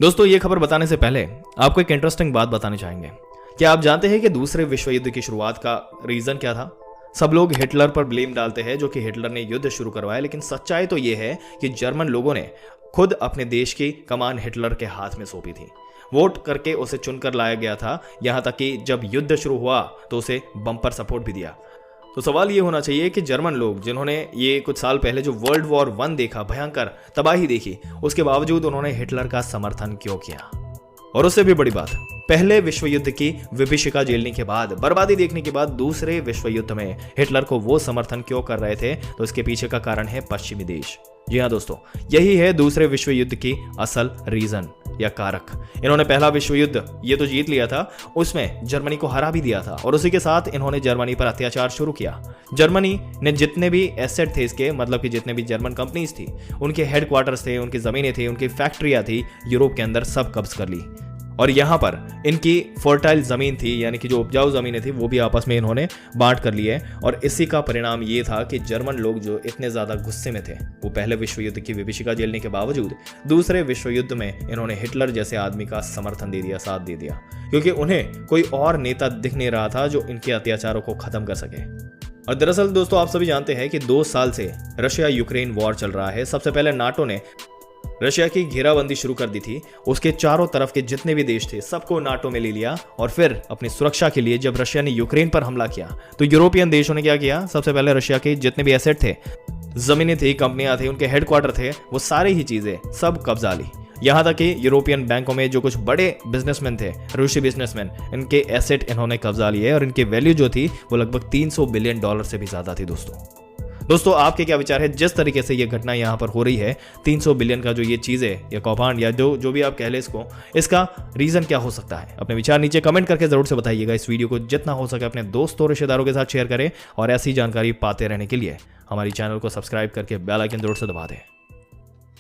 दोस्तों ये खबर बताने से पहले आपको एक इंटरेस्टिंग बात बतानी चाहेंगे। क्या आप जानते हैं कि दूसरे विश्व युद्ध की शुरुआत का रीजन क्या था? सब लोग हिटलर पर ब्लेम डालते हैं जो कि हिटलर ने युद्ध शुरू करवाया, लेकिन सच्चाई तो ये है कि जर्मन लोगों ने खुद अपने देश की कमान हिटलर के हाथ में सौंपी थी। वोट करके उसे चुनकर लाया गया था, यहां तक कि जब युद्ध शुरू हुआ तो उसे बम्पर सपोर्ट भी दिया। तो सवाल ये होना चाहिए कि जर्मन लोग जिन्होंने ये कुछ साल पहले जो वर्ल्ड वॉर 1 देखा, भयंकर तबाही देखी, उसके बावजूद उन्होंने हिटलर का समर्थन क्यों किया? और उससे भी बड़ी बात, पहले विश्व युद्ध की विभीषिका झेलने के बाद, बर्बादी देखने के बाद दूसरे विश्व युद्ध में हिटलर को वो समर्थन क्यों कर रहे थे? तो इसके पीछे का कारण है पश्चिमी देश। जी हाँ दोस्तों, यही है दूसरे विश्व युद्ध की असल रीजन या कारक। इन्होंने पहला विश्व युद्ध ये तो जीत लिया था, उसमें जर्मनी को हरा भी दिया था और उसी के साथ इन्होंने जर्मनी पर अत्याचार शुरू किया। जर्मनी ने जितने भी एसेट थे इसके, मतलब कि जितने भी जर्मन कंपनीज थी, उनके हेडक्वार्टर्स थे, उनकी जमीनें थी, उनकी फैक्ट्रियां थी, यूरोप के अंदर सब कब्ज कर ली। और यहाँ पर इनकी फर्टाइल जमीन थी, यानी कि जो उपजाऊ जमीनें थी, वो भी आपस में इन्होंने बांट कर ली है। और इसी का परिणाम ये था कि जर्मन लोग जो इतने ज्यादा गुस्से में थे, वो पहले विश्व युद्ध की विभीषिका झेलने के बावजूद दूसरे विश्व युद्ध में इन्होंने हिटलर जैसे आदमी का समर्थन दे दिया, साथ दे दिया, क्योंकि उन्हें कोई और नेता दिख नहीं रहा था जो इनके अत्याचारों को खत्म कर सके। और दरअसल दोस्तों, आप सभी जानते हैं कि 2 साल से रशिया यूक्रेन वॉर चल रहा है। सबसे पहले नाटो ने रशिया की घेराबंदी शुरू कर दी थी, उसके चारों तरफ के जितने भी देश थे सबको नाटो में ले लिया। और फिर अपनी सुरक्षा के लिए जब रशिया ने यूक्रेन पर हमला किया तो यूरोपियन देशों ने क्या किया? सबसे पहले रशिया के जितने भी एसेट थे, जमीनें थी, कंपनियां थी, उनके हेडक्वार्टर थे, वो सारी ही चीजें सब कब्जा ली। यहां तक कि यूरोपियन बैंकों में जो कुछ बड़े बिजनेसमैन थे, रूसी बिजनेसमैन, इनके एसेट इन्होंने कब्जा लिए और इनकी वैल्यू जो थी वो लगभग $300 बिलियन से भी ज्यादा थी। दोस्तों आपके क्या विचार है जिस तरीके से ये घटना यहाँ पर हो रही है? 300 बिलियन का जो ये चीज़ है या कौभांड या जो भी आप कह लें इसको, इसका रीज़न क्या हो सकता है? अपने विचार नीचे कमेंट करके ज़रूर से बताइएगा। इस वीडियो को जितना हो सके अपने दोस्तों रिश्तेदारों के साथ शेयर करें और ऐसी जानकारी पाते रहने के लिए हमारी चैनल को सब्सक्राइब करके बेल आइकन जरूर से दबा दें।